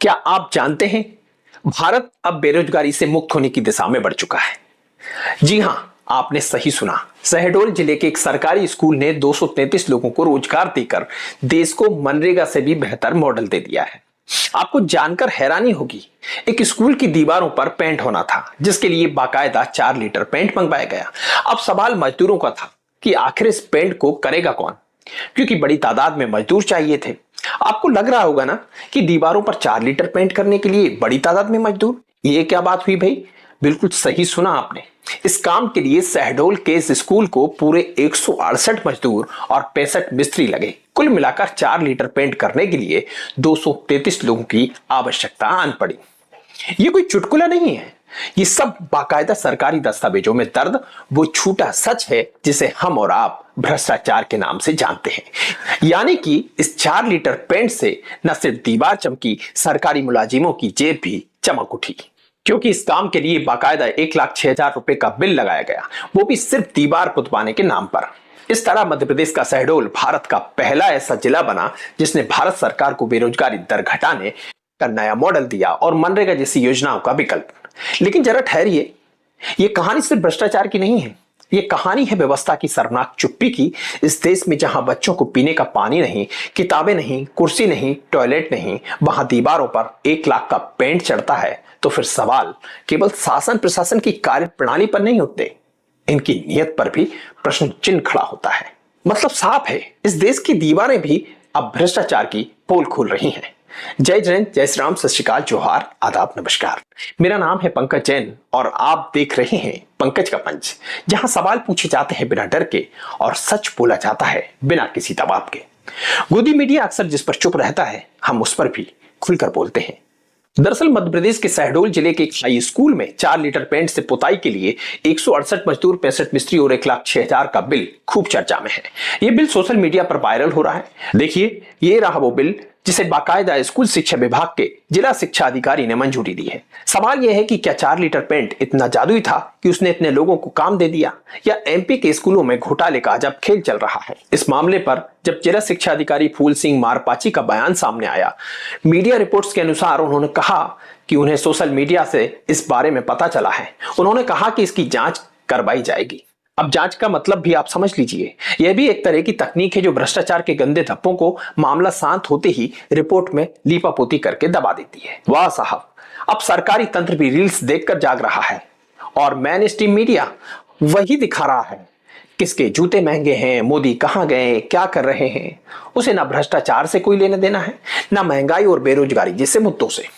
क्या आप जानते हैं, भारत अब बेरोजगारी से मुक्त होने की दिशा में बढ़ चुका है। जी हां, आपने सही सुना। शहडोल जिले के एक सरकारी स्कूल ने 233 लोगों को रोजगार देकर देश को मनरेगा से भी बेहतर मॉडल दे दिया है। आपको जानकर हैरानी होगी, एक स्कूल की दीवारों पर पेंट होना था, जिसके लिए बाकायदा 4 लीटर पेंट मंगवाया गया। अब सवाल मजदूरों का था कि आखिर इस पेंट को करेगा कौन, क्योंकि बड़ी तादाद में मजदूर चाहिए थे। आपको लग रहा होगा ना कि दीवारों पर 4 लीटर पेंट करने के लिए बड़ी तादाद में मजदूर, ये क्या बात हुई भाई? बिल्कुल सही सुना आपने। इस काम के लिए शहडोल के इस स्कूल को पूरे 168 मजदूर और 65 मिस्त्री लगे। कुल मिलाकर 4 लीटर पेंट करने के लिए 233 लोगों की आवश्यकता आन पड़ी। ये कोई चुटकुला नहीं है, ये सब बाकायदा सरकारी दस्तावेजों में दर्ज वो झूठा सच है जिसे हम और आप भ्रष्टाचार के नाम से जानते हैं। यानी कि इस 4 लीटर पेंट से न सिर्फ दीवार चमकी, सरकारी मुलाजिमों की जेब भी चमक उठी, क्योंकि इस काम के लिए बाकायदा 1,06,000 रुपए का बिल लगाया गया, वो भी सिर्फ दीवार पुतवाने के नाम पर। इस तरह मध्य प्रदेश का शहडोल भारत का पहला ऐसा जिला बना जिसने भारत सरकार को बेरोजगारी दर घटाने का नया मॉडल दिया और मनरेगा जैसी योजनाओं का विकल्प। लेकिन जरा ठहरिए, ये कहानी सिर्फ भ्रष्टाचार की नहीं है, ये कहानी है व्यवस्था की शर्मनाक चुप्पी की। इस देश में जहां बच्चों को पीने का पानी नहीं, किताबें नहीं, कुर्सी नहीं, टॉयलेट नहीं, वहां दीवारों पर 1 लाख का पेंट चढ़ता है, तो फिर सवाल केवल शासन प्रशासन की कार्य प्रणाली पर नहीं उठते, इनकी नीयत पर भी प्रश्न चिन्ह खड़ा होता है। मतलब साफ है, इस देश की दीवारें भी अब भ्रष्टाचार की पोल खोल रही हैं। जय जैन, जय श्री राम, सत श्री अकाल, जोहार, आदाब, नमस्कार। मेरा नाम है पंकज जैन और आप देख रहे हैं पंकज का पंच, जहां सवाल पूछे जाते हैं बिना डर के और सच बोला जाता है बिना किसी दबाव के। गोदी मीडिया अक्सर जिस पर चुप रहता है, हम उस पर भी खुलकर बोलते हैं। दरअसल मध्य प्रदेश के शहडोल जिले के एक हाई स्कूल में 4 लीटर पेंट से पुताई के लिए 168 मजदूर, 65 मिस्त्री और 1,06,000 का बिल खूब चर्चा में है। ये बिल सोशल मीडिया पर वायरल हो रहा है। देखिए, ये रहा वो बिल जिसे बाकायदा स्कूल शिक्षा विभाग के जिला शिक्षा अधिकारी ने मंजूरी दी है। सवाल यह है कि क्या 4 लीटर पेंट इतना जादुई था कि उसने इतने लोगों को काम दे दिया, या एमपी के स्कूलों में घोटाले का अजब खेल चल रहा है। इस मामले पर जब जिला शिक्षा अधिकारी फूल सिंह मारपाची का बयान सामने आया, मीडिया रिपोर्ट्स के अनुसार उन्होंने कहा कि उन्हें सोशल मीडिया से इस बारे में पता चला है। उन्होंने कहा कि इसकी जांच करवाई जाएगी। अब जांच का मतलब भी आप समझ लीजिए, यह भी एक तरह की तकनीक है जो भ्रष्टाचार के गंदे धब्बों को मामला शांत होते ही रिपोर्ट में लीपापोती करके दबा देती है। वाह साहब, अब सरकारी तंत्र भी रील्स देखकर जाग रहा है और मेन स्ट्रीम मीडिया वही दिखा रहा है। किसके जूते महंगे हैं, मोदी कहां गए, क्या कर रहे हैं, उसे ना भ्रष्टाचार से कोई लेना देना है, ना महंगाई और बेरोजगारी जैसे मुद्दों से।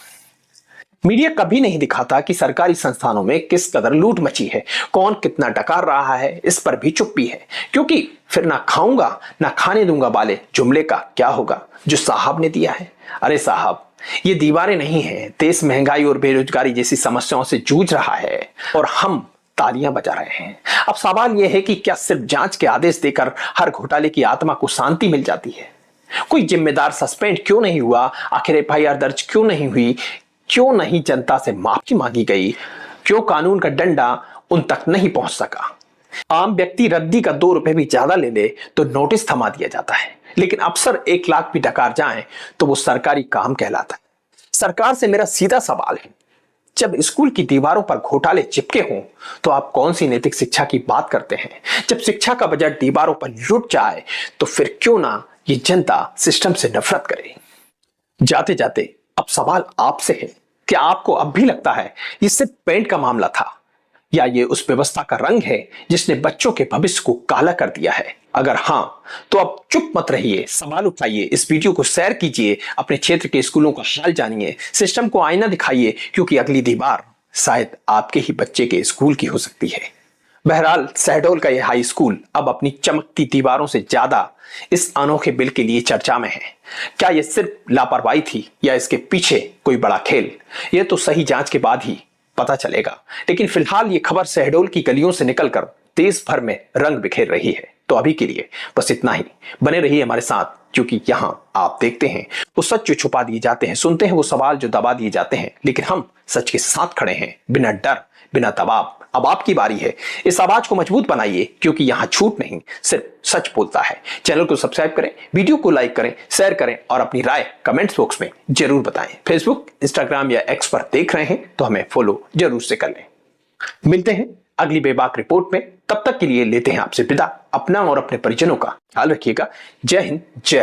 मीडिया कभी नहीं दिखाता कि सरकारी संस्थानों में किस कदर लूट मची है, कौन कितना डकार रहा है, इस पर भी चुप्पी है, क्योंकि फिर ना खाऊंगा ना खाने दूंगा वाले जुमले का क्या होगा जो साहब ने दिया है। अरे साहब, ये दीवारें नहीं है, देश महंगाई और बेरोजगारी जैसी समस्याओं से जूझ रहा है और हम तालियां बजा रहे हैं। अब सवाल यह है कि क्या सिर्फ जांच के आदेश देकर हर घोटाले की आत्मा को शांति मिल जाती है? कोई जिम्मेदार सस्पेंड क्यों नहीं हुआ? आखिर एफआईआर दर्ज क्यों नहीं हुई? क्यों नहीं जनता से माफी मांगी गई? क्यों कानून का डंडा उन तक नहीं पहुंच सका? आम व्यक्ति रद्दी का 2 रुपए भी ज्यादा ले ले तो नोटिस थमा दिया जाता है, लेकिन अफसर 1 लाख भी डकार जाए तो वो सरकारी काम कहलाता है। सरकार से मेरा सीधा सवाल है, जब स्कूल की दीवारों पर घोटाले चिपके हों तो आप कौन सी नैतिक शिक्षा की बात करते हैं? जब शिक्षा का बजट दीवारों पर लुट जाए तो फिर क्यों ना ये जनता सिस्टम से नफरत करे? जाते जाते अब सवाल आपसे है, क्या आपको अब भी लगता है ये सिर्फ पेंट का मामला था, या ये उस व्यवस्था का रंग है जिसने बच्चों के भविष्य को काला कर दिया है? अगर हां, तो अब चुप मत रहिए, सवाल उठाइए, इस वीडियो को शेयर कीजिए, अपने क्षेत्र के स्कूलों का हाल जानिए, सिस्टम को आईना दिखाइए, क्योंकि अगली दीवार शायद आपके ही बच्चे के स्कूल की हो सकती है। बहरहाल शहडोल का यह हाई स्कूल अब अपनी चमकती दीवारों से ज्यादा इस अनोखे बिल के लिए चर्चा में है। क्या यह सिर्फ लापरवाही थी या इसके पीछे कोई बड़ा खेल? यह तो सही जांच के बाद ही पता चलेगा। लेकिन फिलहाल ये खबर शहडोल की गलियों से निकलकर देश भर में रंग बिखेर रही है। तो अभी के लिए बस इतना ही। बने रहिए हमारे साथ, क्योंकि यहां आप देखते हैं वो सच जो छुपा दिए जाते हैं, सुनते हैं वो सवाल जो दबा दिए जाते हैं, लेकिन हम सच के साथ खड़े हैं, बिना डर, बिना दबाव, अब आपकी बारी है। इस आवाज को मजबूत बनाइए, क्योंकि यहां झूठ नहीं, सिर्फ सच बोलता है। चैनल को सब्सक्राइब करें, वीडियो को लाइक करें, शेयर करें और अपनी राय कमेंट्स बॉक्स में जरूर बताएं। फेसबुक, इंस्टाग्राम या एक्स पर देख रहे हैं तो हमें फॉलो जरूर से कर लें। मिलते हैं अगली बेबाक रिपोर्ट में। तब तक के लिए लेते हैं आपसे विदा। अपना और अपने परिजनों का ख्याल रखिएगा। जय हिंद, जय भारत।